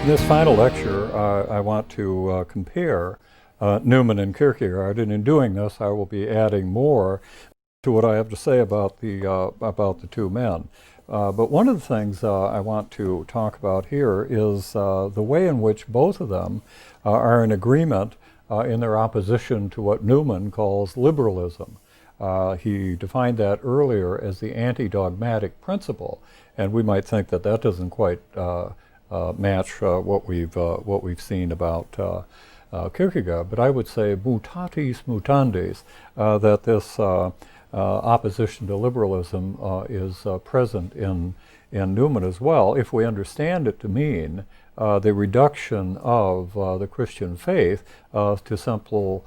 In this final lecture, I want to compare Newman and Kierkegaard, and in doing this, I will be adding more to what I have to say about the two men. But one of the things I want to talk about here is the way in which both of them are in agreement in their opposition to what Newman calls liberalism. He defined that earlier as the anti-dogmatic principle, and we might think that that doesn't quite match what we've seen about Kierkegaard. But I would say mutatis mutandis, that this opposition to liberalism is present in Newman as well, if we understand it to mean the reduction of the Christian faith to simple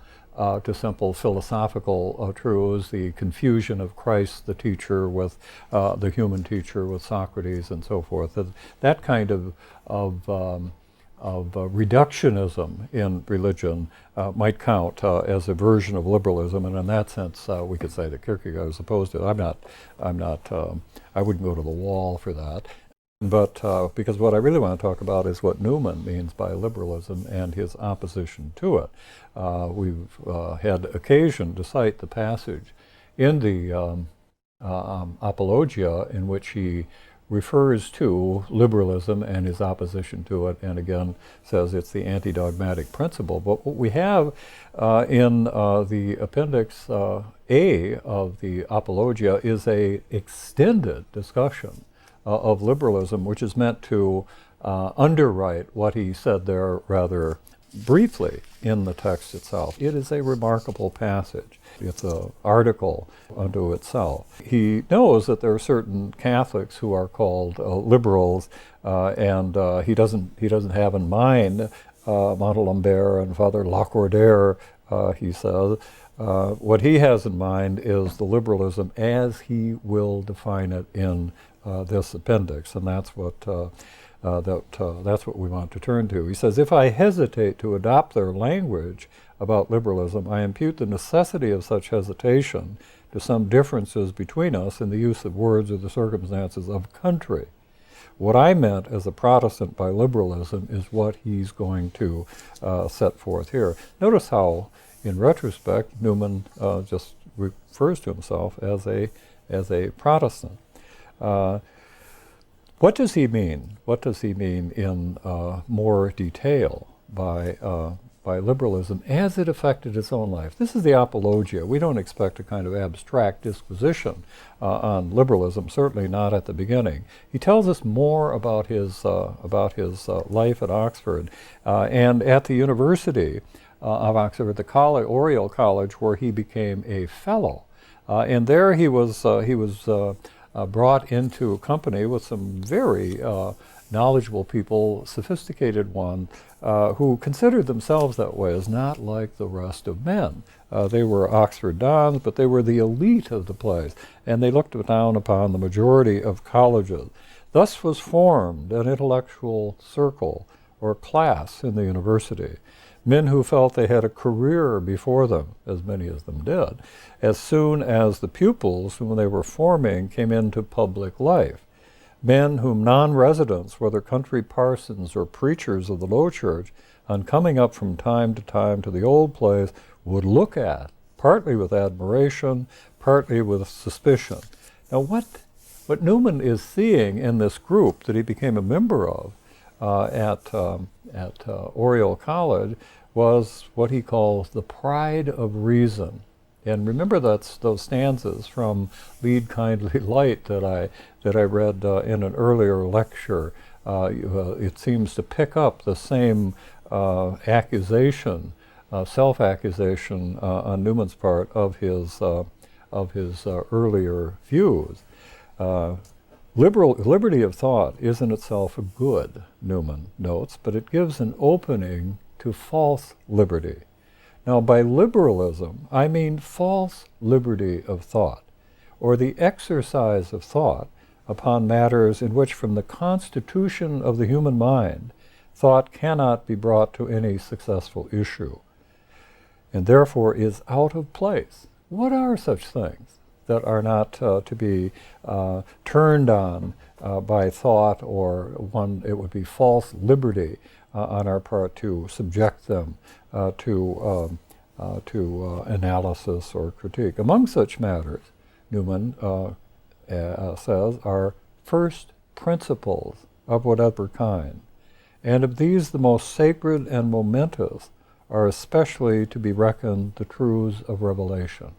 philosophical truths, the confusion of Christ the teacher with the human teacher, with Socrates and so forth. That kind of reductionism in religion might count as a version of liberalism, and in that sense, we could say that Kierkegaard is opposed to it. I wouldn't go to the wall for that. But because what I really want to talk about is what Newman means by liberalism and his opposition to it. We've had occasion to cite the passage in the Apologia in which he refers to liberalism and his opposition to it, and again says it's the anti-dogmatic principle. But what we have in the Appendix A of the Apologia is a extended discussion of liberalism, which is meant to underwrite what he said there rather briefly in the text itself. It is a remarkable passage. It's an article unto itself. He knows that there are certain Catholics who are called liberals, and he doesn't have in mind Montalembert and Father Lacordaire, he says. What he has in mind is the liberalism as he will define it in this appendix, and that's what we want to turn to. He says, if I hesitate to adopt their language about liberalism, I impute the necessity of such hesitation to some differences between us in the use of words or the circumstances of country. What I meant as a Protestant by liberalism is what he's going to set forth here. Notice how, in retrospect, Newman just refers to himself as a Protestant. What does he mean? What does he mean in more detail by liberalism as it affected his own life? This is the Apologia. We don't expect a kind of abstract disquisition on liberalism, certainly not at the beginning. He tells us more about his life at Oxford and at the University of Oxford, the Oriel College, where he became a fellow. And there he was brought into company with some very knowledgeable people, sophisticated ones, who considered themselves that way as not like the rest of men. They were Oxford dons, but they were the elite of the place, and they looked down upon the majority of colleges. Thus was formed an intellectual circle or class in the university. Men who felt they had a career before them, as many of them did, as soon as the pupils whom they were forming came into public life. Men whom non-residents, whether country parsons or preachers of the Low Church, on coming up from time to the old place, would look at, partly with admiration, partly with suspicion. Now what Newman is seeing in this group that he became a member of at Oriel College was what he calls the pride of reason. And remember those stanzas from Lead Kindly Light that I read in an earlier lecture. It seems to pick up the same accusation, self-accusation on Newman's part of his earlier views. Liberty of thought is in itself a good, Newman notes, but it gives an opening to false liberty. Now, by liberalism, I mean false liberty of thought, or the exercise of thought upon matters in which, from the constitution of the human mind, thought cannot be brought to any successful issue, and therefore is out of place. What are such things? that are not to be turned on by thought, or one, it would be false liberty on our part to subject them to analysis or critique. Among such matters, Newman says, are first principles of whatever kind, and of these the most sacred and momentous are especially to be reckoned the truths of revelation.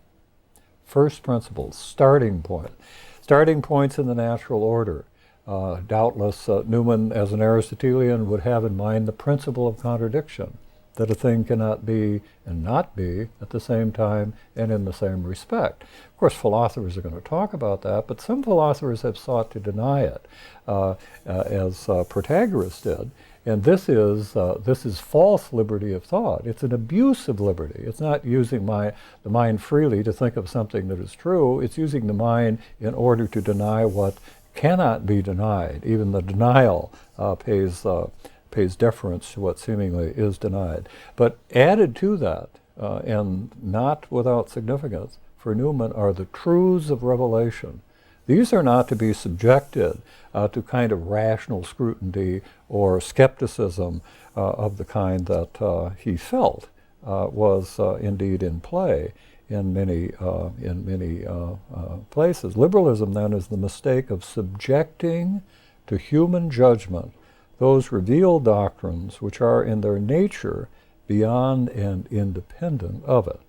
First principles, starting points in the natural order. Doubtless Newman, as an Aristotelian, would have in mind the principle of contradiction, that a thing cannot be and not be at the same time and in the same respect. Of course, philosophers are going to talk about that, but some philosophers have sought to deny it, as Protagoras did. And this is false liberty of thought. It's an abuse of liberty. It's not using the mind freely to think of something that is true. It's using the mind in order to deny what cannot be denied. Even the denial pays deference to what seemingly is denied. But added to that, and not without significance, for Newman are the truths of revelation. These are not to be subjected to kind of rational scrutiny or skepticism of the kind that he felt was indeed in play in many places. Liberalism, then, is the mistake of subjecting to human judgment those revealed doctrines which are in their nature beyond and independent of it,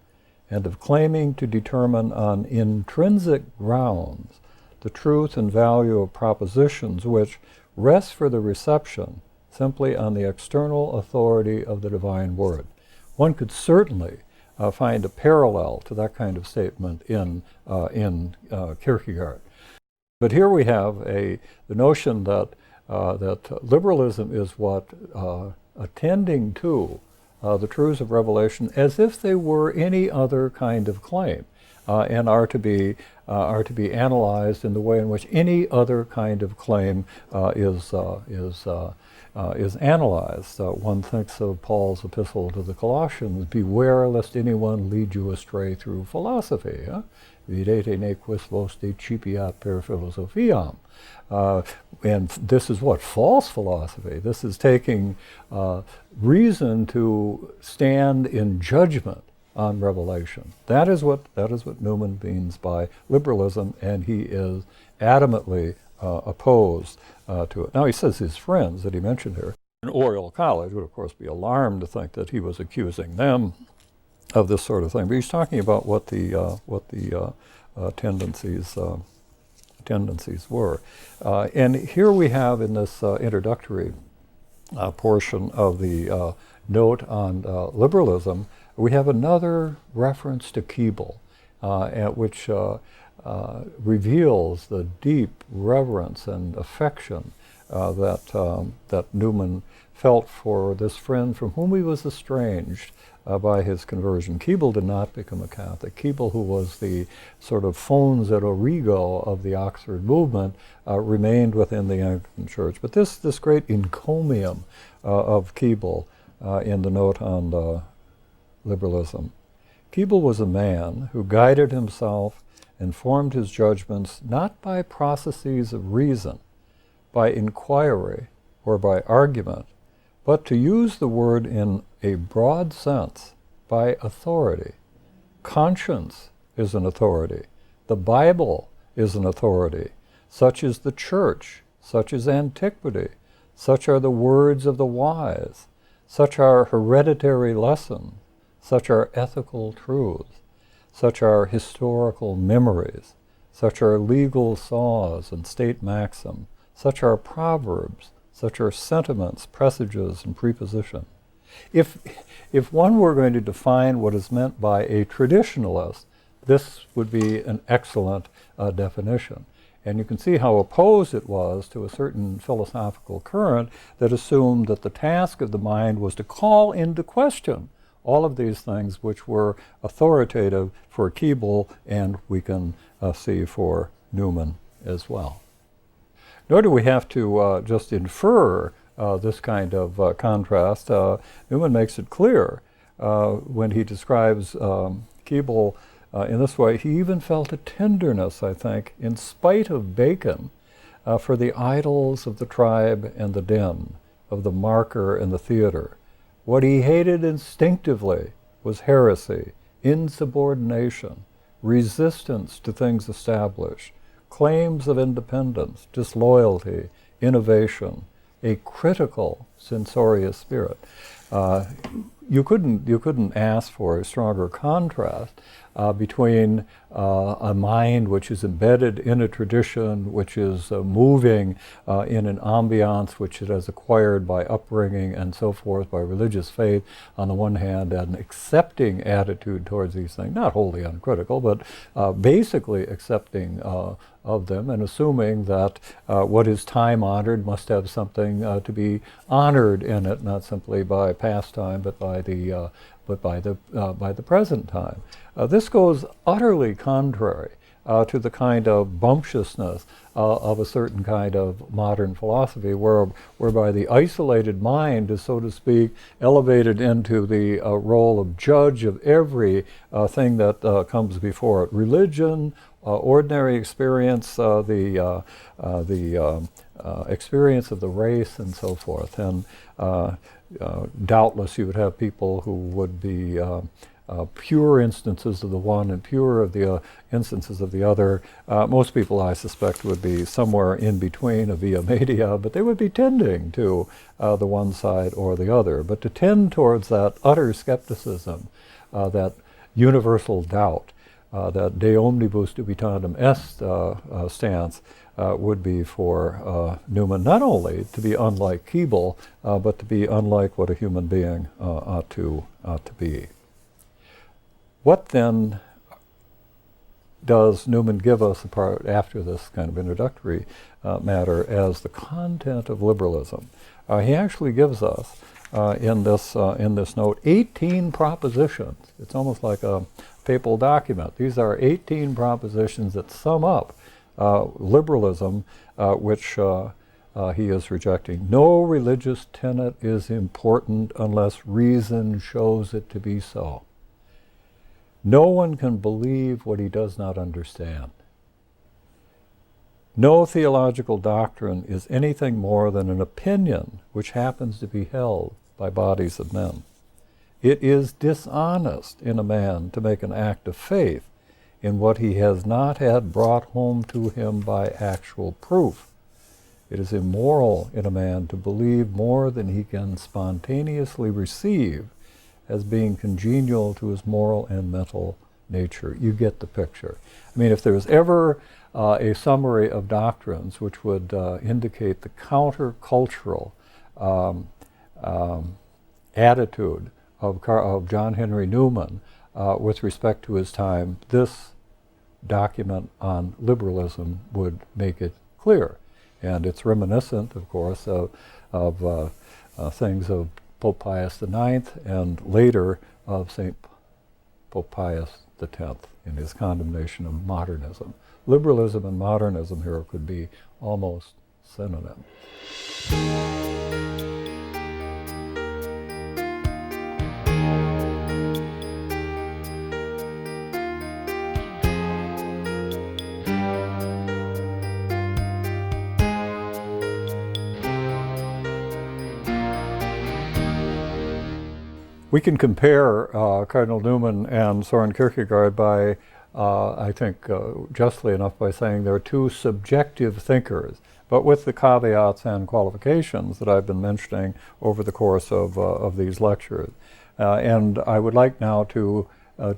and of claiming to determine on intrinsic grounds the truth and value of propositions which rest for the reception simply on the external authority of the divine word. One could certainly find a parallel to that kind of statement in Kierkegaard. But here we have the notion that liberalism is what attending to the truths of revelation as if they were any other kind of claim, and are to be analyzed in the way in which any other kind of claim is analyzed. One thinks of Paul's epistle to the Colossians: "Beware lest anyone lead you astray through philosophy." Videte nequis vos decipiat per philosophiam. And this is what? False philosophy. This is taking reason to stand in judgment on revelation. That is what Newman means by liberalism, and he is adamantly opposed to it. Now, he says his friends that he mentioned here in Oriel College would, of course, be alarmed to think that he was accusing them of this sort of thing. But he's talking about what the tendencies were. And here we have in this introductory portion of the note on liberalism, we have another reference to Keble, which reveals the deep reverence and affection that Newman felt for this friend from whom he was estranged by his conversion. Keble did not become a Catholic. Keble, who was the sort of fons et origo of the Oxford movement, remained within the Anglican Church. But this great encomium of Keble in the note on liberalism. Keble was a man who guided himself and formed his judgments not by processes of reason, by inquiry, or by argument, but, to use the word in a broad sense, by authority. Conscience is an authority. The Bible is an authority. Such is the Church. Such is antiquity. Such are the words of the wise. Such are hereditary lessons. Such are ethical truths. Such are historical memories. Such are legal saws and state maxim. Such are proverbs. Such are sentiments, presages, and preposition. If one were going to define what is meant by a traditionalist, this would be an excellent definition. And you can see how opposed it was to a certain philosophical current that assumed that the task of the mind was to call into question all of these things which were authoritative for Keble, and we can see for Newman as well. Nor do we have to just infer this kind of contrast. Newman makes it clear when he describes Keble in this way. He even felt a tenderness, I think, in spite of Bacon, for the idols of the tribe and the den, of the marker and the theater. What he hated instinctively was heresy, insubordination, resistance to things established, claims of independence, disloyalty, innovation, a critical, censorious spirit. You couldn't ask for a stronger contrast between a mind which is embedded in a tradition, which is moving in an ambiance which it has acquired by upbringing and so forth, by religious faith on the one hand, and an accepting attitude towards these things, not wholly uncritical, but basically accepting of them, and assuming that what is time-honored must have something to be honored in it, not simply by past time, but by the present time. This goes utterly contrary to the kind of bumptiousness of a certain kind of modern philosophy, whereby the isolated mind is, so to speak, elevated into the role of judge of every thing that comes before it. Religion, ordinary experience, the experience of the race, and so forth. And doubtless you would have people who would be pure instances of the one and pure of the instances of the other. Most people, I suspect, would be somewhere in between, a via media, but they would be tending to the one side or the other. But to tend towards that utter skepticism, that universal doubt, that de omnibus dubitandum est stance, would be for Newman not only to be unlike Keble, but to be unlike what a human being ought to be. What then does Newman give us apart after this kind of introductory matter as the content of liberalism? He actually gives us in this note 18 propositions. It's almost like a papal document. These are 18 propositions that sum up liberalism, which he is rejecting. No religious tenet is important unless reason shows it to be so. No one can believe what he does not understand. No theological doctrine is anything more than an opinion which happens to be held by bodies of men. It is dishonest in a man to make an act of faith in what he has not had brought home to him by actual proof. It is immoral in a man to believe more than he can spontaneously receive as being congenial to his moral and mental nature. You get the picture. I mean, if there's ever a summary of doctrines which would indicate the countercultural attitude of John Henry Newman with respect to his time, this document on liberalism would make it clear. And it's reminiscent, of course, of things of Pope Pius IX and later of Pope Pius X in his condemnation of modernism. Liberalism and modernism here could be almost synonyms. We can compare Cardinal Newman and Soren Kierkegaard by, I think, justly enough by saying they're two subjective thinkers, but with the caveats and qualifications that I've been mentioning over the course of these lectures. And I would like now to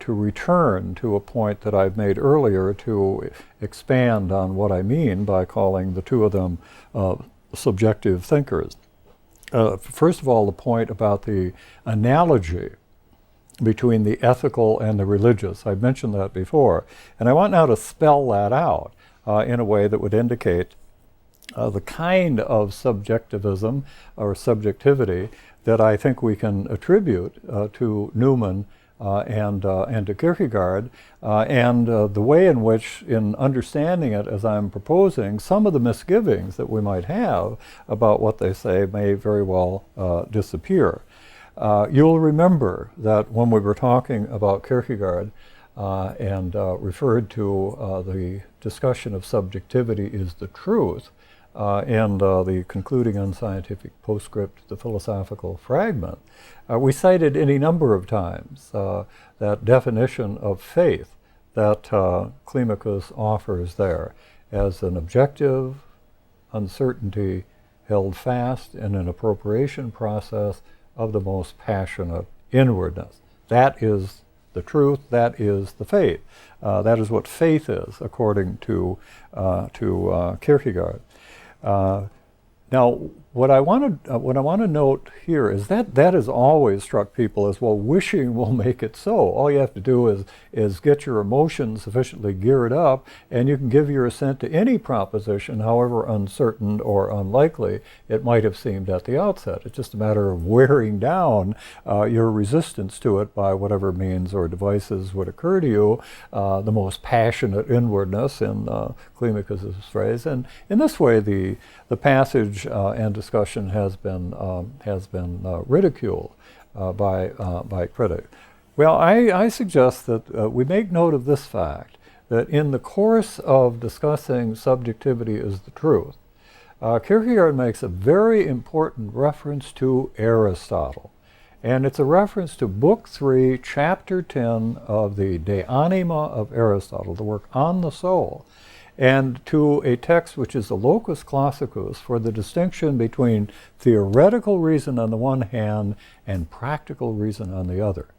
return to a point that I've made earlier to expand on what I mean by calling the two of them subjective thinkers. First of all, the point about the analogy between the ethical and the religious. I've mentioned that before. And I want now to spell that out in a way that would indicate the kind of subjectivism or subjectivity that I think we can attribute to Newman and to Kierkegaard, and the way in which, in understanding it as I'm proposing, some of the misgivings that we might have about what they say may very well disappear. You'll remember that when we were talking about Kierkegaard, and referred to the discussion of subjectivity is the truth, and the concluding unscientific postscript to the philosophical fragment, we cited any number of times that definition of faith that Climacus offers there as an objective uncertainty held fast in an appropriation process of the most passionate inwardness. That is the truth, that is the faith. That is what faith is, according to Kierkegaard. Now, what I want to note here is that that has always struck people as, well, wishing will make it so. All you have to do is get your emotions sufficiently geared up, and you can give your assent to any proposition, however uncertain or unlikely it might have seemed at the outset. It's just a matter of wearing down your resistance to it by whatever means or devices would occur to you, the most passionate inwardness, in Climacus's phrase. And in this way, the passage and discussion has been ridiculed by critics. Well, I suggest that we make note of this fact, that in the course of discussing subjectivity as the truth, Kierkegaard makes a very important reference to Aristotle. And it's a reference to Book 3, Chapter 10 of the De Anima of Aristotle, the work on the soul, and to a text which is the locus classicus for the distinction between theoretical reason on the one hand and practical reason on the other.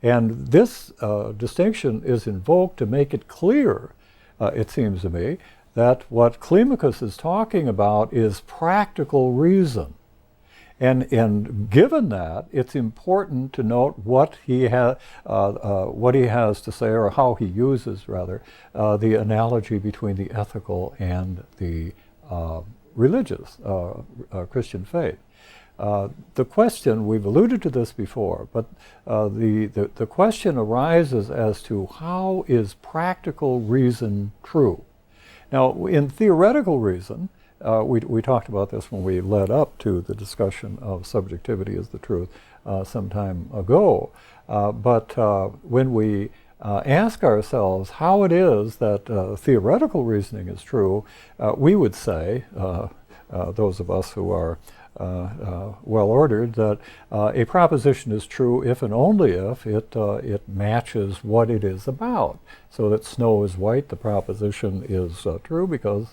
And this distinction is invoked to make it clear, it seems to me, that what Climacus is talking about is practical reason. And given that, it's important to note what he has to say, or how he uses, rather, the analogy between the ethical and the religious Christian faith. The question, we've alluded to this before, but the question arises as to how is practical reason true? Now, in theoretical reason, we talked about this when we led up to the discussion of subjectivity as the truth some time ago. But when we ask ourselves how it is that theoretical reasoning is true, we would say, those of us who are well-ordered, that a proposition is true if and only if it matches what it is about. So that snow is white, the proposition is true because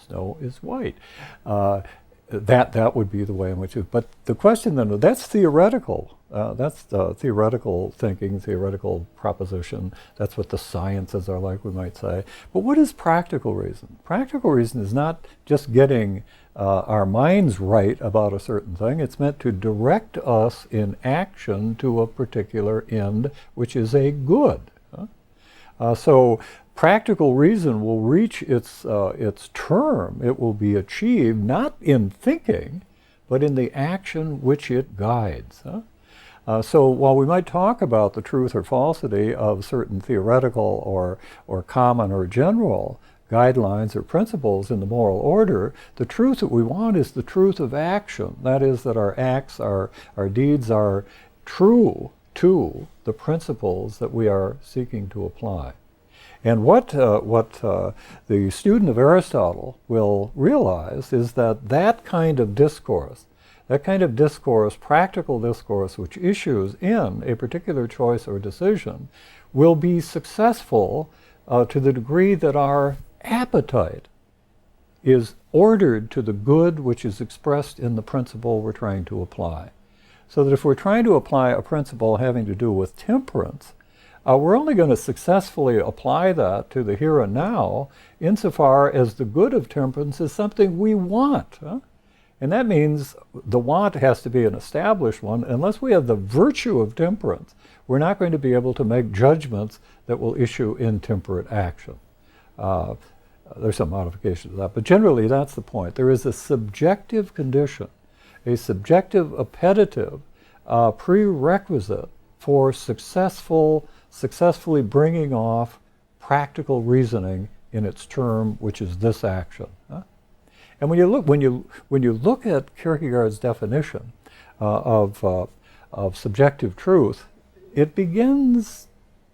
snow is white. That would be the way in which it, but the question then, that's theoretical. That's theoretical thinking, theoretical proposition. That's what the sciences are like, we might say. But what is practical reason? Practical reason is not just getting our minds right about a certain thing. It's meant to direct us in action to a particular end, which is a good. So practical reason will reach its term. It will be achieved not in thinking, but in the action which it guides. So while we might talk about the truth or falsity of certain theoretical or common or general guidelines or principles in the moral order, the truth that we want is the truth of action. That is, that our acts, our deeds are true to the principles that we are seeking to apply. And what the student of Aristotle will realize is that kind of discourse, practical discourse, which issues in a particular choice or decision, will be successful to the degree that our appetite is ordered to the good which is expressed in the principle we're trying to apply. So that if we're trying to apply a principle having to do with temperance, we're only going to successfully apply that to the here and now insofar as the good of temperance is something we want. And that means the want has to be an established one. Unless we have the virtue of temperance, we're not going to be able to make judgments that will issue in temperate action. There's some modification to that, but generally that's the point. There is a subjective condition, a subjective appetitive prerequisite for successfully bringing off practical reasoning in its term, which is this action. And when you look at Kierkegaard's definition of subjective truth, it begins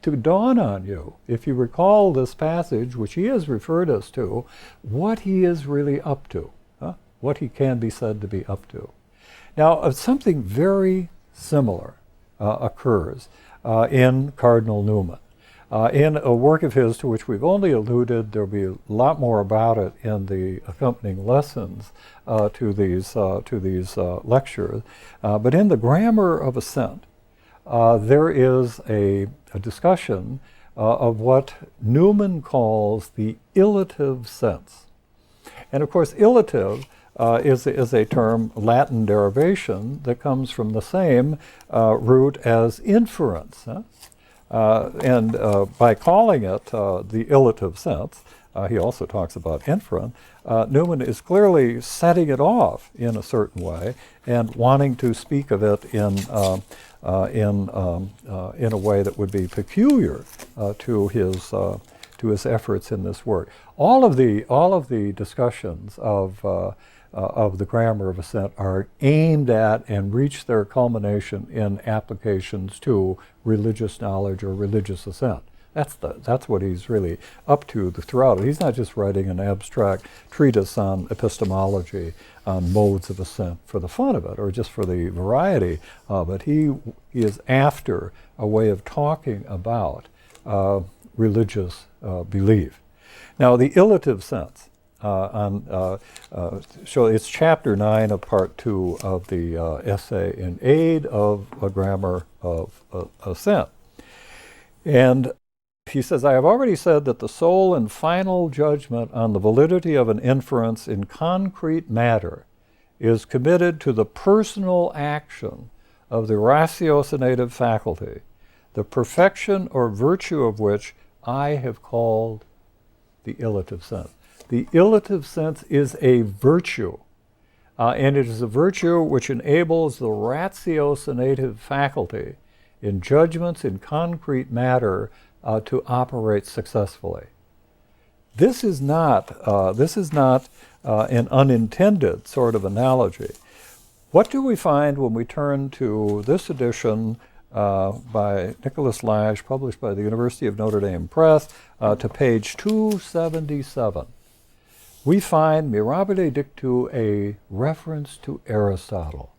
to dawn on you, if you recall this passage, which he has referred us to, what he is really up to, what he can be said to be up to. Now, something very similar occurs in Cardinal Newman. In a work of his to which we've only alluded, there'll be a lot more about it in the accompanying lessons to these lectures. But in the Grammar of Assent, there is a discussion of what Newman calls the illitive sense. And of course, illitive is a term, Latin derivation, that comes from the same root as inference. And by calling it the illitive sense, he also talks about inference, Newman is clearly setting it off in a certain way and wanting to speak of it in a way that would be peculiar to his efforts in this work. All of the discussions of the Grammar of Assent are aimed at and reach their culmination in applications to religious knowledge or religious assent. That's what he's really up to throughout it. He's not just writing an abstract treatise on epistemology, on modes of assent for the fun of it or just for the variety of it. He is after a way of talking about religious belief. Now, the illitive sense, it's chapter 9 of part 2 of the essay in aid of a grammar of assent. And he says, I have already said that the sole and final judgment on the validity of an inference in concrete matter is committed to the personal action of the ratiocinative faculty, the perfection or virtue of which I have called the illitive sense. The illitive sense is a virtue, and it is a virtue which enables the ratiocinative faculty in judgments in concrete matter to operate successfully. This is not an unintended sort of analogy. What do we find when we turn to this edition by Nicholas Lash, published by the University of Notre Dame Press, to page 277? We find mirabile dictu a reference to Aristotle.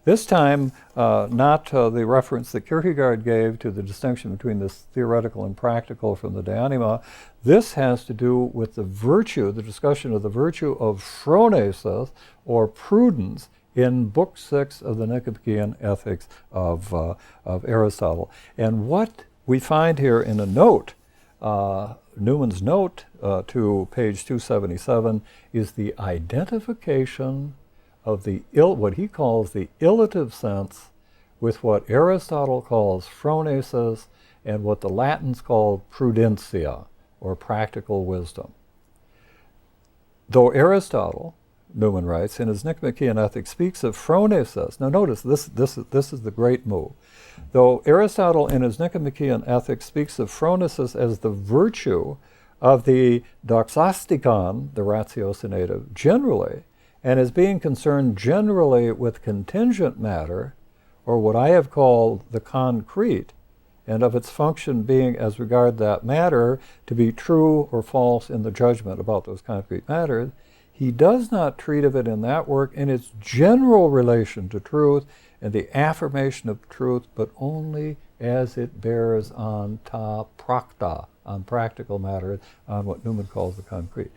This time, not the reference that Kierkegaard gave to the distinction between the theoretical and practical from the De Anima. This has to do with the virtue, the discussion of the virtue of phronesis, or prudence, in Book 6 of the Nicomachean Ethics of Aristotle. And what we find here in a note, Newman's note to page 277, is the identification of what he calls the illitive sense with what Aristotle calls phronesis and what the Latins call prudentia, or practical wisdom. Though Aristotle, Newman writes, in his Nicomachean Ethics speaks of phronesis. Now notice, this is the great move. Though Aristotle in his Nicomachean Ethics speaks of phronesis as the virtue of the doxastikon, the ratiocinative, generally, and as being concerned generally with contingent matter, or what I have called the concrete, and of its function being as regard that matter to be true or false in the judgment about those concrete matters, he does not treat of it in that work in its general relation to truth and the affirmation of truth, but only as it bears on ta prakta, on practical matter, on what Newman calls the concrete.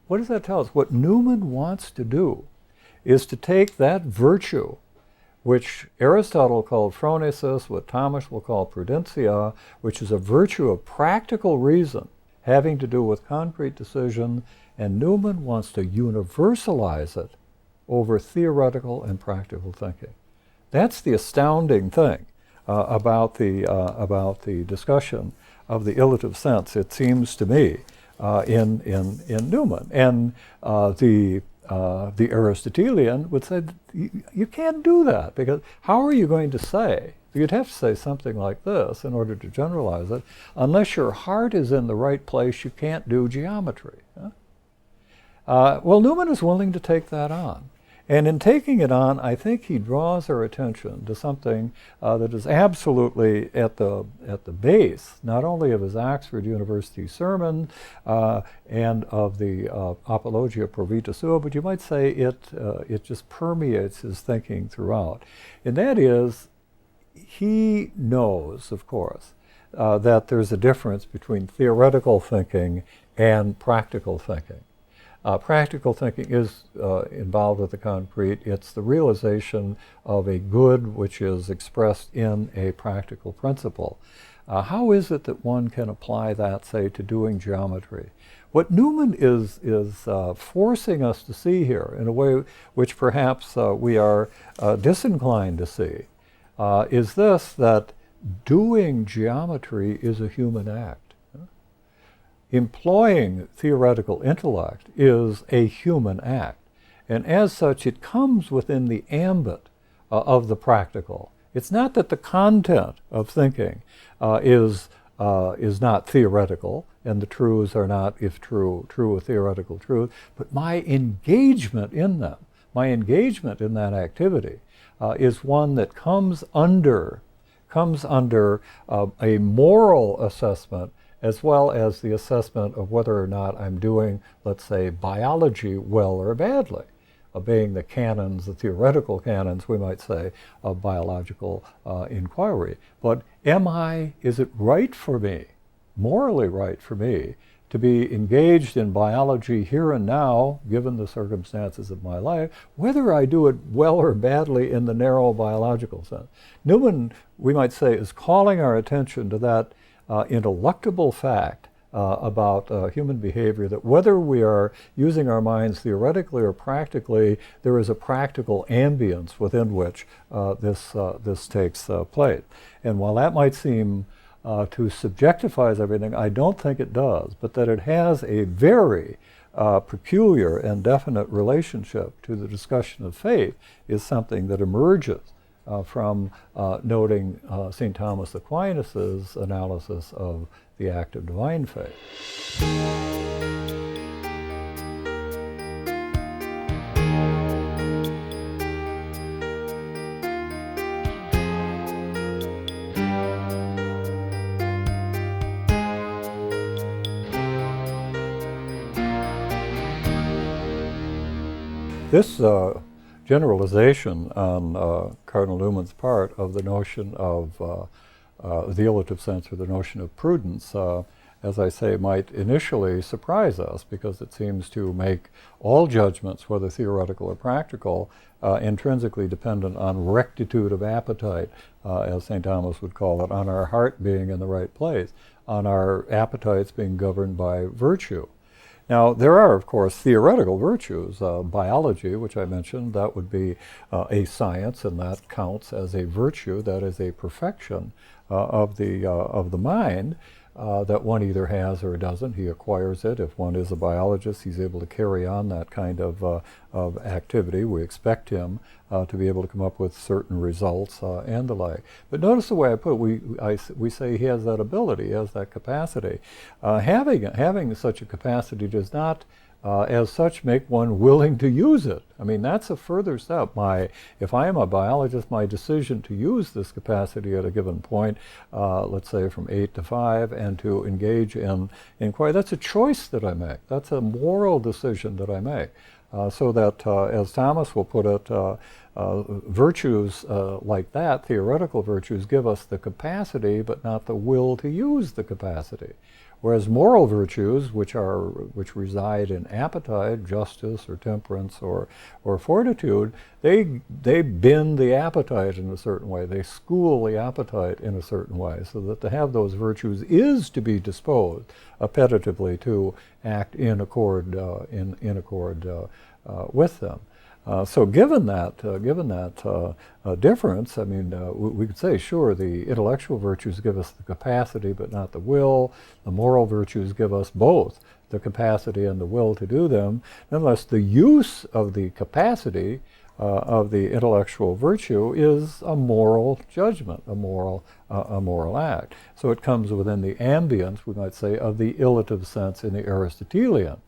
What does that tell us? What Newman wants to do is to take that virtue, which Aristotle called phronesis, what Thomas will call prudentia, which is a virtue of practical reason having to do with concrete decision, and Newman wants to universalize it over theoretical and practical thinking. That's the astounding thing about the discussion of the illitive sense, it seems to me, in Newman. And the Aristotelian would say, you can't do that, because how are you going to say? You'd have to say something like this in order to generalize it. Unless your heart is in the right place, you can't do geometry. Well, Newman is willing to take that on. And in taking it on, I think he draws our attention to something that is absolutely at the base, not only of his Oxford University sermon and of the Apologia Pro Vita Sua, but you might say it just permeates his thinking throughout. And that is, he knows, of course, that there's a difference between theoretical thinking and practical thinking. Practical thinking is involved with the concrete. It's the realization of a good which is expressed in a practical principle. How is it that one can apply that, say, to doing geometry? What Newman is forcing us to see here, in a way which perhaps we are disinclined to see, is this, that doing geometry is a human act. Employing theoretical intellect is a human act, and as such it comes within the ambit of the practical. It's not that the content of thinking is not theoretical, and the truths are not, if true a theoretical truth, but my engagement in them, my engagement in that activity is one that comes under a moral assessment, as well as the assessment of whether or not I'm doing, let's say, biology well or badly, obeying the canons, the theoretical canons, we might say, of biological inquiry. But is it right for me, morally right for me, to be engaged in biology here and now, given the circumstances of my life, whether I do it well or badly in the narrow biological sense? Newman, we might say, is calling our attention to that ineluctable fact about human behavior, that whether we are using our minds theoretically or practically, there is a practical ambience within which this takes place. And while that might seem to subjectifies everything, I don't think it does, but that it has a very peculiar and definite relationship to the discussion of faith is something that emerges from noting St. Thomas Aquinas' analysis of the act of divine faith. This generalization on Cardinal Newman's part of the notion of the Illitive Sense, or the notion of prudence, as I say, might initially surprise us, because it seems to make all judgments, whether theoretical or practical, intrinsically dependent on rectitude of appetite, as St. Thomas would call it, on our heart being in the right place, on our appetites being governed by virtue. Now, there are, of course, theoretical virtues. Biology, which I mentioned, that would be a science, and that counts as a virtue. That is a perfection of the mind that one either has or doesn't. He acquires it. If one is a biologist, he's able to carry on that kind of activity. We expect him to be able to come up with certain results and the like. But notice the way I put it. We say he has that ability, he has that capacity. Having such a capacity does not, as such, make one willing to use it. I mean, that's a further step. If I am a biologist, my decision to use this capacity at a given point, let's say from 8 to 5, and to engage in inquiry, that's a choice that I make. That's a moral decision that I make. So that, as Thomas will put it, virtues like that, theoretical virtues, give us the capacity but not the will to use the capacity. Whereas moral virtues, which reside in appetite, justice or temperance or fortitude, they bend the appetite in a certain way. They school the appetite in a certain way, so that to have those virtues is to be disposed appetitively to act in accord with them. So given that difference, I mean, we could say, sure, the intellectual virtues give us the capacity but not the will. The moral virtues give us both the capacity and the will to do them. Nonetheless, the use of the capacity of the intellectual virtue is a moral judgment, a moral act. So it comes within the ambience, we might say, of the illitive sense in the Aristotelian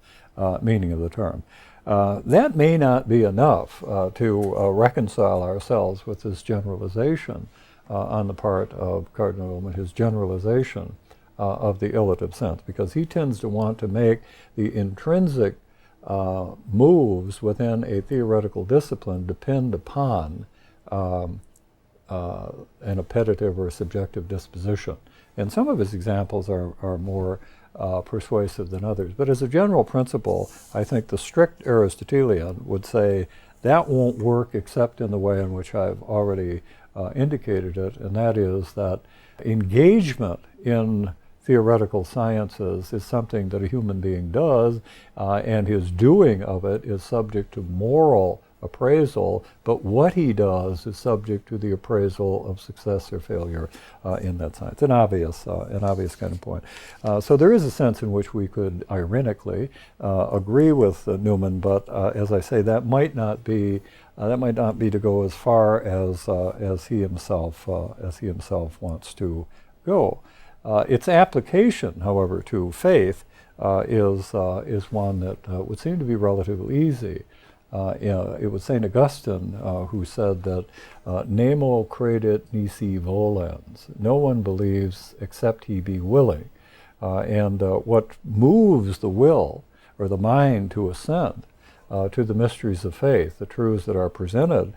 meaning of the term. That may not be enough to reconcile ourselves with this generalization on the part of Cardinal Newman, his generalization of the illitive sense, because he tends to want to make the intrinsic moves within a theoretical discipline depend upon an appetitive or subjective disposition. And some of his examples are more persuasive than others. But as a general principle, I think the strict Aristotelian would say that won't work except in the way in which I've already indicated it, and that is that engagement in theoretical sciences is something that a human being does, and his doing of it is subject to moral appraisal, but what he does is subject to the appraisal of success or failure in that science. An obvious kind of point. So there is a sense in which we could ironically agree with Newman, but as I say, that might not be to go as far as he himself wants to go. Its application, however, to faith is one that would seem to be relatively easy. It was St. Augustine who said that nemo credit nisi volens. No one believes except he be willing. And what moves the will or the mind to assent to the mysteries of faith, the truths that are presented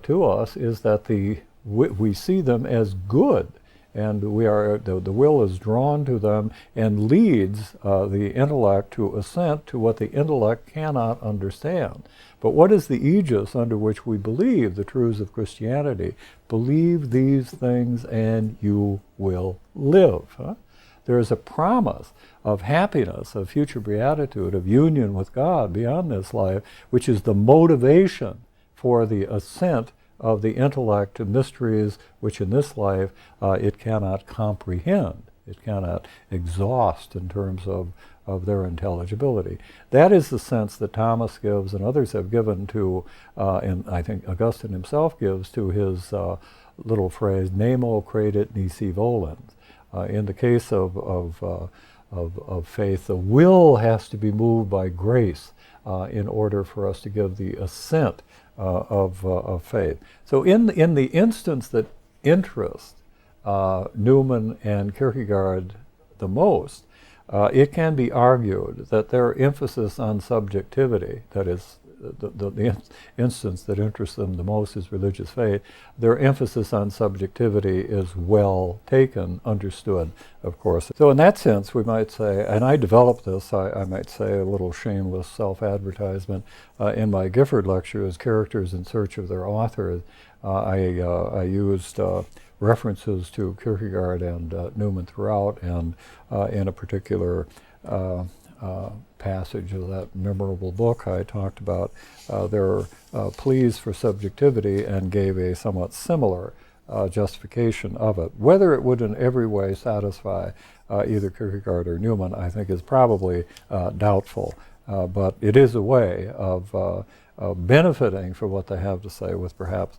to us, is that we see them as good. And the will is drawn to them and leads the intellect to assent to what the intellect cannot understand. But what is the aegis under which we believe the truths of Christianity? Believe these things and you will live. There is a promise of happiness, of future beatitude, of union with God beyond this life, which is the motivation for the assent of the intellect to mysteries which in this life it cannot comprehend, it cannot exhaust in terms of their intelligibility. That is the sense that Thomas gives and others have given to, and I think Augustine himself gives to his little phrase, nemo credit nisi volens. In the case of faith, the will has to be moved by grace in order for us to give the assent of faith. So in the instance that interests Newman and Kierkegaard the most, it can be argued that their emphasis on subjectivity, that is, the instance that interests them the most is religious faith, their emphasis on subjectivity is well taken, understood, of course. So in that sense, we might say, and I developed this, I might say, a little shameless self-advertisement in my Gifford lectures, Characters in Search of Their Authors. I used references to Kierkegaard and Newman throughout, and in a particular passage of that memorable book, I talked about their pleas for subjectivity and gave a somewhat similar justification of it. Whether it would in every way satisfy either Kierkegaard or Newman, I think is probably doubtful. But it is a way of benefiting from what they have to say with perhaps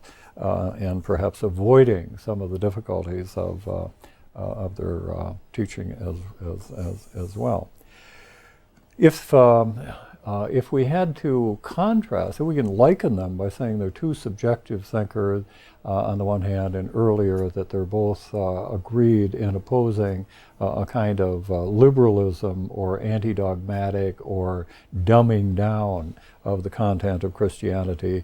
avoiding some of the difficulties of their teaching as well. If we had to contrast, if we can liken them by saying they're two subjective thinkers on the one hand, and earlier that they're both agreed in opposing a kind of liberalism or anti-dogmatic or dumbing down of the content of Christianity,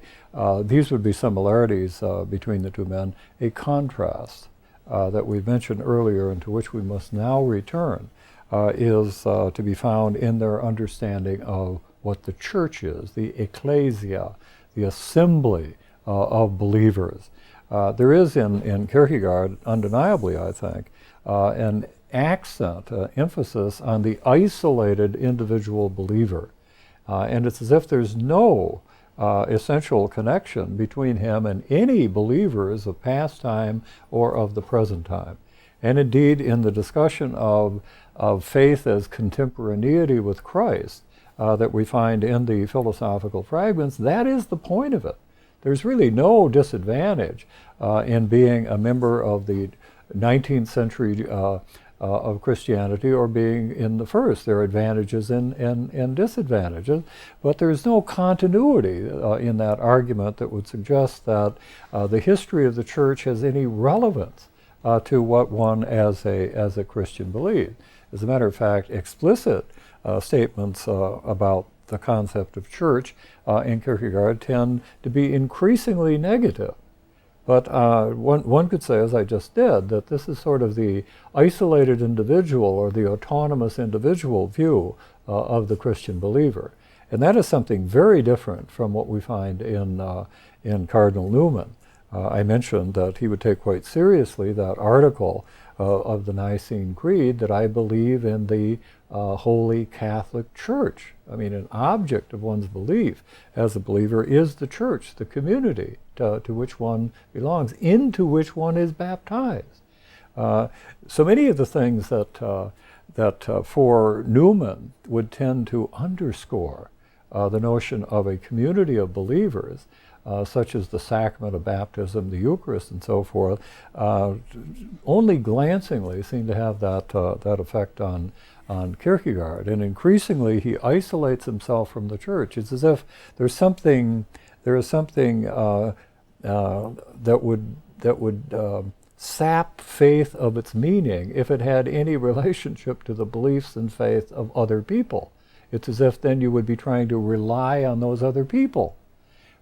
these would be similarities between the two men. A contrast that we mentioned earlier and to which we must now return is to be found in their understanding of what the church is, the ecclesia, the assembly of believers. There is in Kierkegaard, undeniably, I think, an accent, emphasis on the isolated individual believer. And it's as if there's no essential connection between him and any believers of past time or of the present time. And indeed, in the discussion of faith as contemporaneity with Christ that we find in the philosophical fragments, that is the point of it. There's really no disadvantage in being a member of the 19th century of Christianity or being in the first. There are advantages and disadvantages, but there's no continuity in that argument that would suggest that the history of the church has any relevance to what one as a Christian believes. As a matter of fact, explicit statements about the concept of church in Kierkegaard tend to be increasingly negative. But one could say, as I just did, that this is sort of the isolated individual or the autonomous individual view of the Christian believer. And that is something very different from what we find in Cardinal Newman. I mentioned that he would take quite seriously that article of the Nicene Creed that I believe in the Holy Catholic Church. I mean, an object of one's belief as a believer is the church, the community to which one belongs, into which one is baptized. So many of the things that for Newman would tend to underscore the notion of a community of believers, such as the sacrament of baptism, the Eucharist, and so forth, only glancingly seem to have that effect on Kierkegaard. And increasingly, he isolates himself from the church. It's as if there is something that would sap faith of its meaning if it had any relationship to the beliefs and faith of other people. It's as if then you would be trying to rely on those other people.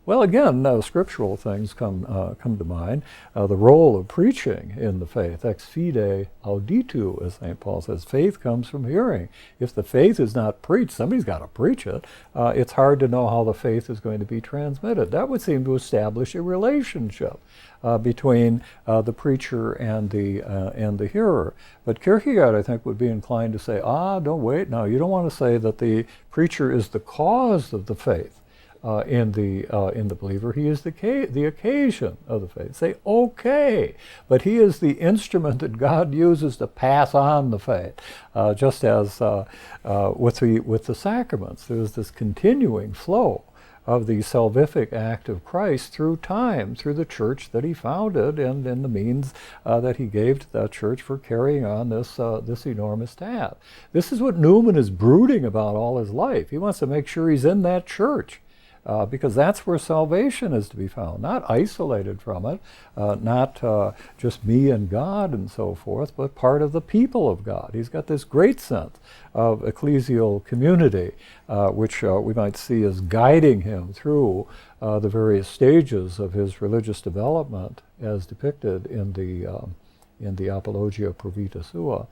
Well, again, scriptural things come to mind. The role of preaching in the faith, ex fide auditu, as St. Paul says. Faith comes from hearing. If the faith is not preached, somebody's got to preach it. It's hard to know how the faith is going to be transmitted. That would seem to establish a relationship between the preacher and the hearer. But Kierkegaard, I think, would be inclined to say, don't wait. No, you don't want to say that the preacher is the cause of the faith. In the believer, he is the occasion of the faith. Say, okay, but he is the instrument that God uses to pass on the faith. Just as with the sacraments, there's this continuing flow of the salvific act of Christ through time, through the church that he founded, and in the means that he gave to that church for carrying on this enormous task. This is what Newman is brooding about all his life. He wants to make sure he's in that church. Because that's where salvation is to be found, not isolated from it, not just me and God and so forth, but part of the people of God. He's got this great sense of ecclesial community, which we might see as guiding him through the various stages of his religious development, as depicted in the Apologia Pro Vita Sua.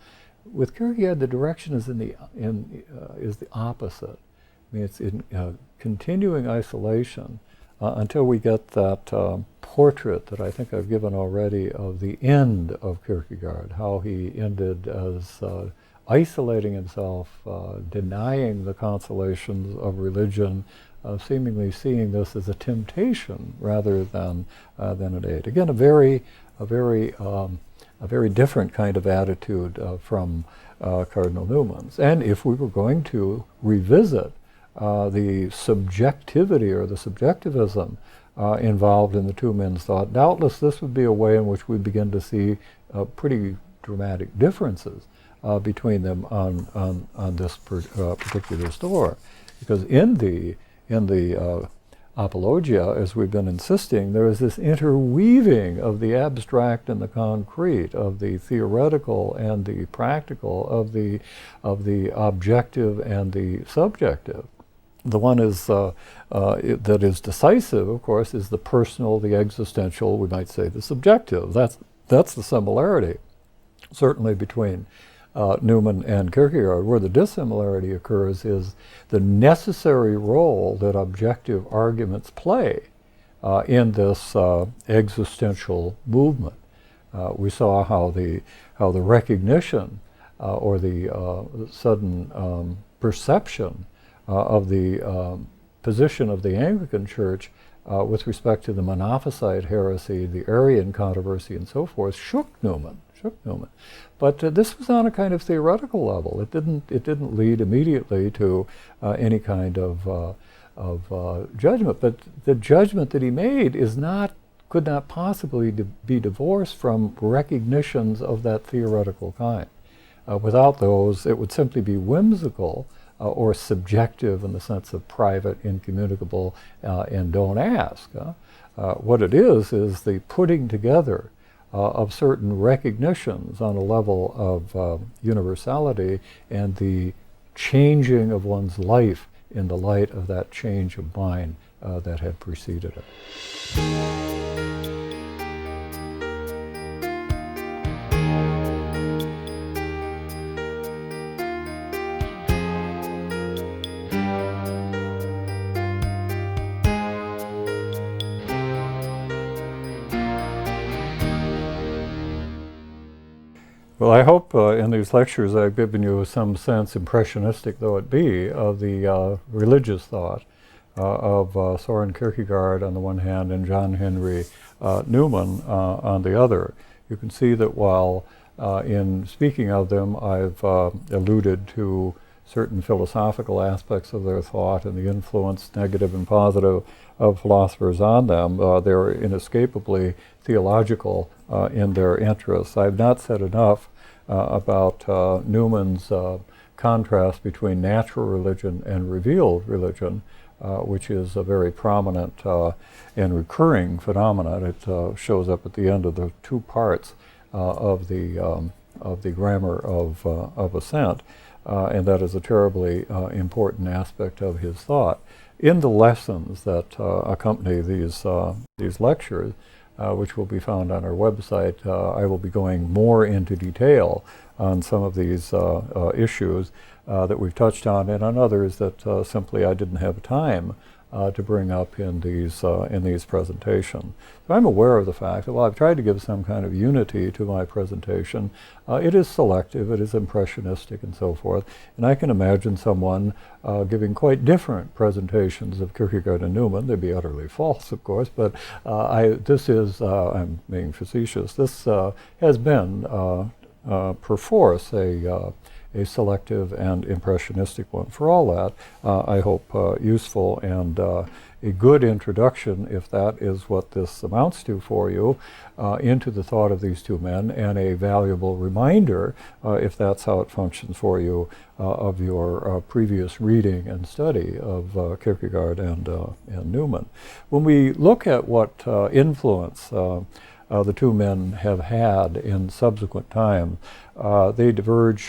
With Kierkegaard, the direction is is the opposite. I mean, it's in continuing isolation until we get that portrait that I think I've given already of the end of Kierkegaard, how he ended as isolating himself, denying the consolations of religion, seemingly seeing this as a temptation rather than an aid. Again, a very different kind of attitude from Cardinal Newman's. And if we were going to revisit the subjectivity or the subjectivism involved in the two men's thought, doubtless this would be a way in which we begin to see pretty dramatic differences between them on this particular store. Because in the Apologia, as we've been insisting, there is this interweaving of the abstract and the concrete, of the theoretical and the practical, of the objective and the subjective. The one that is decisive, of course, is the personal, the existential, we might say the subjective. That's the similarity, certainly between Newman and Kierkegaard. Where the dissimilarity occurs is the necessary role that objective arguments play in this existential movement. We saw how the recognition or the sudden perception of the position of the Anglican Church with respect to the Monophysite heresy, the Arian controversy, and so forth, shook Newman. But this was on a kind of theoretical level. It didn't lead immediately to any kind of judgment. But the judgment that he made could not possibly be divorced from recognitions of that theoretical kind. Without those, it would simply be whimsical or subjective in the sense of private, incommunicable, and don't ask. What it is the putting together of certain recognitions on a level of universality and the changing of one's life in the light of that change of mind that had preceded it. Well, I hope in these lectures I've given you some sense, impressionistic though it be, of the religious thought of Soren Kierkegaard on the one hand and John Henry Newman on the other. You can see that while in speaking of them I've alluded to certain philosophical aspects of their thought and the influence, negative and positive, of philosophers on them, they're inescapably theological in their interests. I've not said enough about Newman's contrast between natural religion and revealed religion, which is a very prominent and recurring phenomenon. It shows up at the end of the two parts of the grammar of assent, and that is a terribly important aspect of his thought. In the lessons that accompany these lectures, which will be found on our website, I will be going more into detail on some of these issues that we've touched on, and on others that simply I didn't have time to bring up in these presentations. So I'm aware of the fact that while I've tried to give some kind of unity to my presentation, it is selective, it is impressionistic, and so forth. And I can imagine someone giving quite different presentations of Kierkegaard and Newman. They'd be utterly false, of course, but this is, I'm being facetious, this has been perforce a selective and impressionistic one. For all that, I hope useful and a good introduction, if that is what this amounts to for you, into the thought of these two men, and a valuable reminder, if that's how it functions for you, of your previous reading and study of Kierkegaard and Newman. When we look at what influence the two men have had in subsequent time, they diverge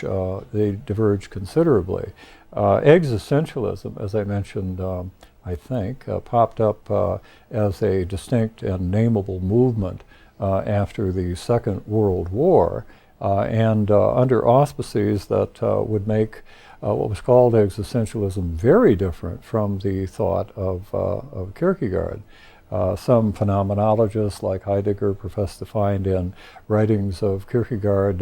considerably. Existentialism, as I mentioned, I think, popped up as a distinct and nameable movement after the Second World War, and under auspices that would make what was called existentialism very different from the thought of Kierkegaard. Some phenomenologists like Heidegger profess to find in writings of Kierkegaard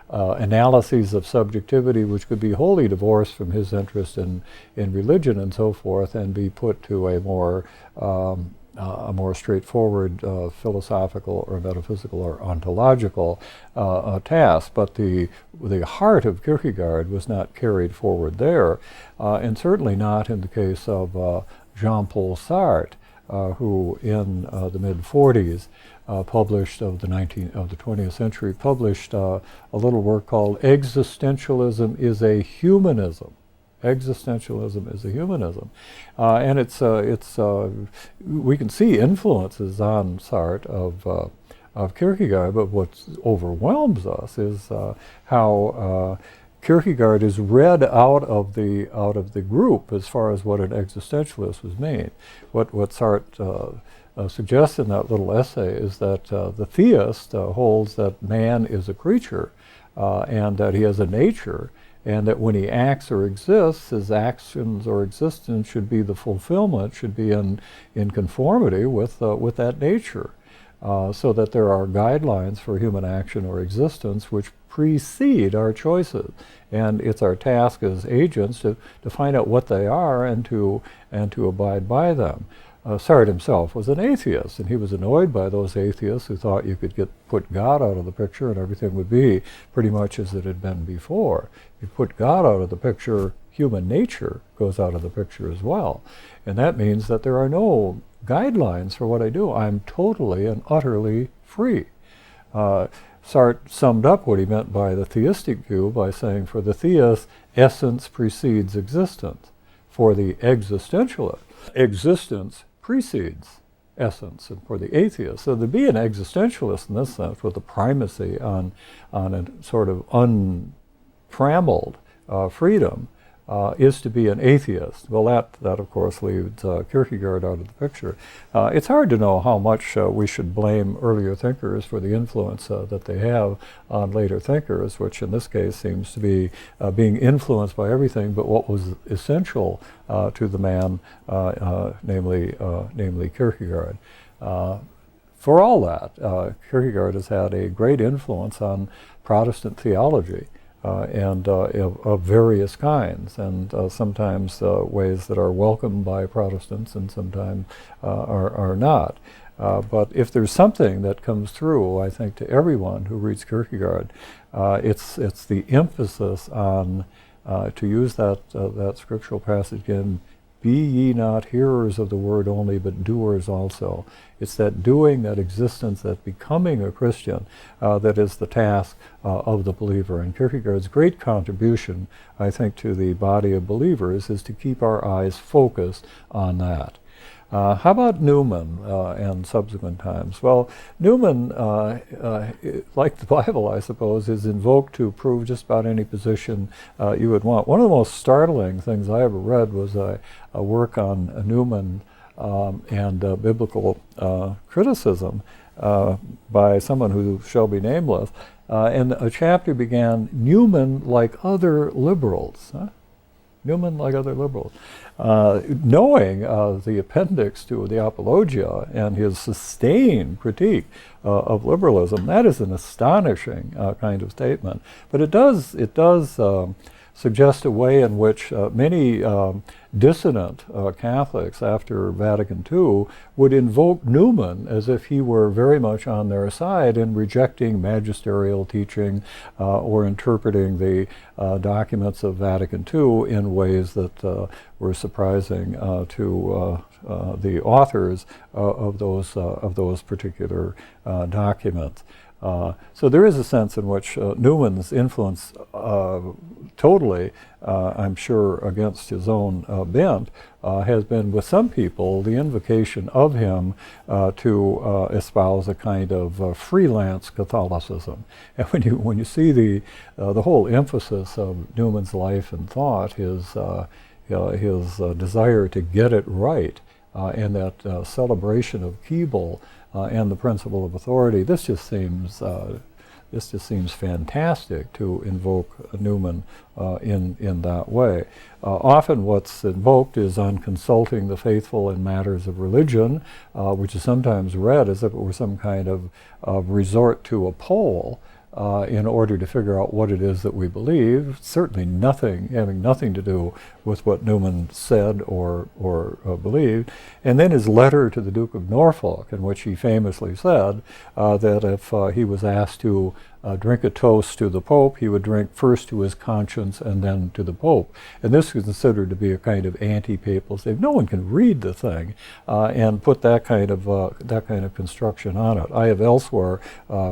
analyses of subjectivity which could be wholly divorced from his interest in religion and so forth, and be put to a more straightforward philosophical or metaphysical or ontological task. But the heart of Kierkegaard was not carried forward there, and certainly not in the case of Jean-Paul Sartre, who in the mid-40s published of the 20th century, published a little work called Existentialism is a Humanism. Existentialism is a humanism, and it's we can see influences on Sartre of Kierkegaard, but what overwhelms us is how Kierkegaard is read out of the group as far as what an existentialist was made. What Sartre suggests in that little essay is that the theist holds that man is a creature and that he has a nature, and that when he acts or exists, his actions or existence should be the fulfillment, should be in conformity with that nature, so that there are guidelines for human action or existence which precede our choices, and it's our task as agents to find out what they are and to abide by them. Sartre himself was an atheist, and he was annoyed by those atheists who thought you could put God out of the picture and everything would be pretty much as it had been before. You put God out of the picture, human nature goes out of the picture as well. And that means that there are no guidelines for what I do. I'm totally and utterly free. Sartre summed up what he meant by the theistic view by saying, for the theist, essence precedes existence. For the existentialist, existence precedes essence, and for the atheist. So to be an existentialist in this sense, with a primacy on a sort of untrammeled freedom, is to be an atheist. Well, that of course leaves Kierkegaard out of the picture. It's hard to know how much we should blame earlier thinkers for the influence that they have on later thinkers, which in this case seems to be being influenced by everything but what was essential to the man, namely Kierkegaard. For all that, Kierkegaard has had a great influence on Protestant theology. And of various kinds, and sometimes ways that are welcomed by Protestants and sometimes are not. But if there's something that comes through, I think, to everyone who reads Kierkegaard, it's the emphasis on, to use that scriptural passage again, be ye not hearers of the word only, but doers also. It's that doing, that existence, that becoming a Christian that is the task of the believer. And Kierkegaard's great contribution, I think, to the body of believers is to keep our eyes focused on that. How about Newman and subsequent times? Well, Newman, like the Bible, I suppose, is invoked to prove just about any position you would want. One of the most startling things I ever read was a work on Newman and biblical criticism by someone who shall be nameless. And a chapter began, Newman like other liberals. Newman like other liberals. Knowing the appendix to the Apologia and his sustained critique of liberalism, that is an astonishing kind of statement. But it does suggest a way in which many dissident Catholics after Vatican II would invoke Newman as if he were very much on their side in rejecting magisterial teaching or interpreting the documents of Vatican II in ways that were surprising to the authors of those particular documents. So there is a sense in which Newman's influence, totally, I'm sure, against his own bent, has been with some people the invocation of him to espouse a kind of freelance Catholicism. And when you see the whole emphasis of Newman's life and thought, his desire to get it right, and that celebration of Keble and the principle of authority, this just seems fantastic to invoke Newman in that way. Often what's invoked is on consulting the faithful in matters of religion, which is sometimes read as if it were some kind of resort to a poll in order to figure out what it is that we believe. Certainly having nothing to do with what Newman said or believed. And then his letter to the Duke of Norfolk, in which he famously said that if he was asked to drink a toast to the Pope, he would drink first to his conscience and then to the Pope. And this is considered to be a kind of anti-papal statement. No one can read the thing and put that kind of construction on it. I have elsewhere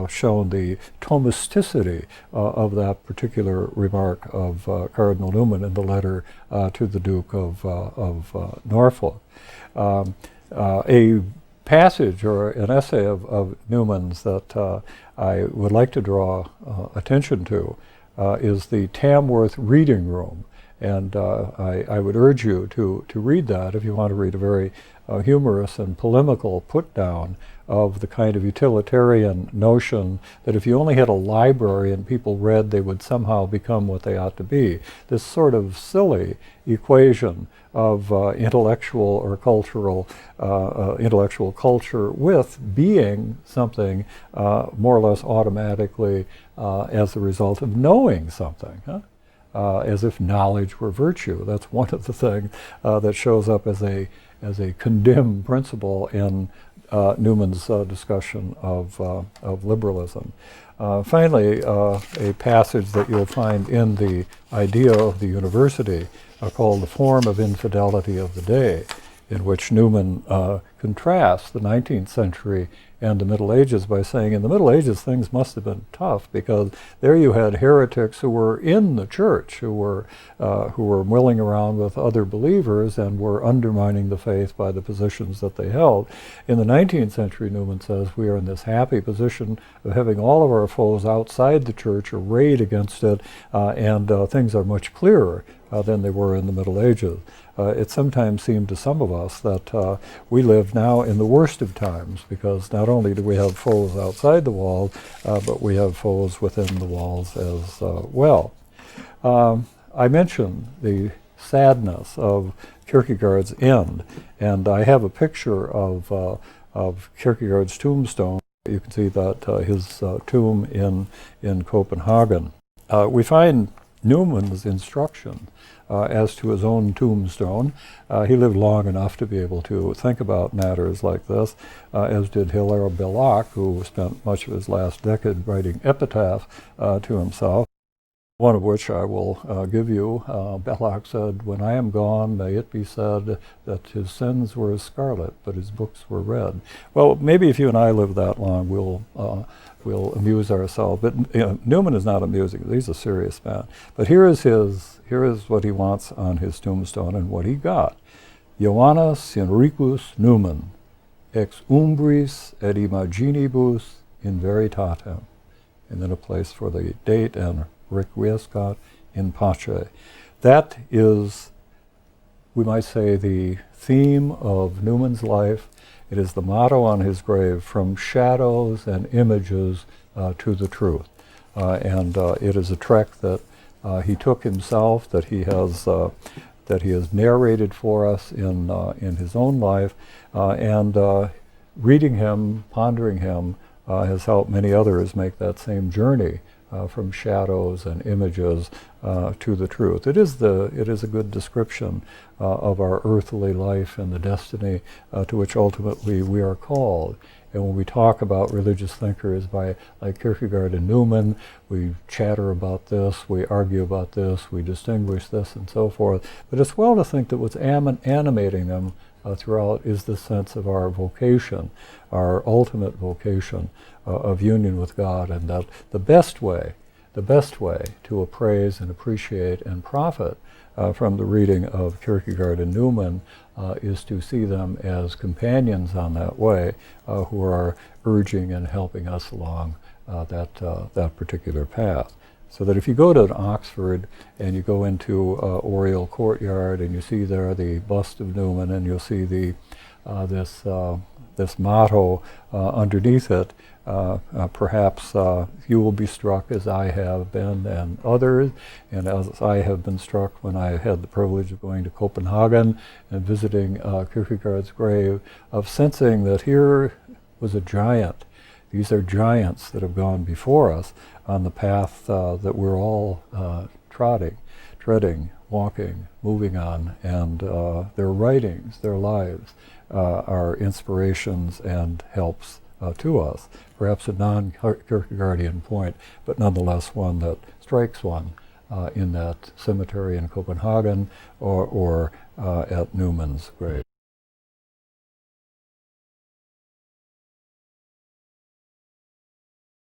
shown the Thomisticity of that particular remark of Cardinal Newman in the letter to the Duke of Norfolk. A passage or an essay of Newman's that I would like to draw attention to is the Tamworth Reading Room. And I would urge you to read that if you want to read a very humorous and polemical put-down of the kind of utilitarian notion that if you only had a library and people read, they would somehow become what they ought to be. This sort of silly equation of intellectual or cultural, intellectual culture with being something more or less automatically as a result of knowing something. As if knowledge were virtue. That's one of the things that shows up as a condemned principle in Newman's discussion of liberalism. Finally, a passage that you'll find in the Idea of the University called The Form of Infidelity of the Day. in which Newman contrasts the 19th century and the Middle Ages by saying in the Middle Ages things must have been tough because there you had heretics who were in the church, who were milling around with other believers and were undermining the faith by the positions that they held. In the 19th century, Newman says, we are in this happy position of having all of our foes outside the church arrayed against it, and things are much clearer than they were in the Middle Ages. It sometimes seemed to some of us that we live now in the worst of times because not only do we have foes outside the walls, but we have foes within the walls as well. I mentioned the sadness of Kierkegaard's end, and I have a picture of Kierkegaard's tombstone. You can see that his tomb in Copenhagen. We find Newman's instruction as to his own tombstone. He lived long enough to be able to think about matters like this, as did Hilaire Belloc, who spent much of his last decade writing epitaph to himself, one of which I will give you. Belloc said, "When I am gone, may it be said that his sins were as scarlet, but his books were red." Well, maybe if you and I live that long, we'll amuse ourselves. But Newman is not amusing. He's a serious man. But here is what he wants on his tombstone and what he got. Johannes Henricus Newman, ex umbris et imaginibus in veritatem. And then a place for the date and requiescat in pace. That is, we might say, the theme of Newman's life. It is the motto on his grave: from shadows and images to the truth. And it is a trek that he took himself, that he has narrated for us in his own life, and reading him, pondering him, has helped many others make that same journey from shadows and images to the truth. It is a good description of our earthly life and the destiny to which ultimately we are called. And when we talk about religious thinkers like Kierkegaard and Newman, we chatter about this, we argue about this, we distinguish this and so forth. But it's well to think that what's animating them throughout is the sense of our vocation, our ultimate vocation of union with God, and that the best way to appraise and appreciate and profit from the reading of Kierkegaard and Newman is to see them as companions on that way, who are urging and helping us along that particular path. So that if you go to Oxford and you go into Oriel Courtyard and you see there the bust of Newman, and you'll see this motto underneath it, perhaps you will be struck as I have been and others, and as I have been struck when I had the privilege of going to Copenhagen and visiting Kierkegaard's grave, of sensing that here was a giant. These are giants that have gone before us on the path that we're all treading, walking, moving on, and their writings, their lives, are inspirations and helps to us. Perhaps a non-Kierkegaardian point, but nonetheless one that strikes one in that cemetery in Copenhagen or at Newman's grave.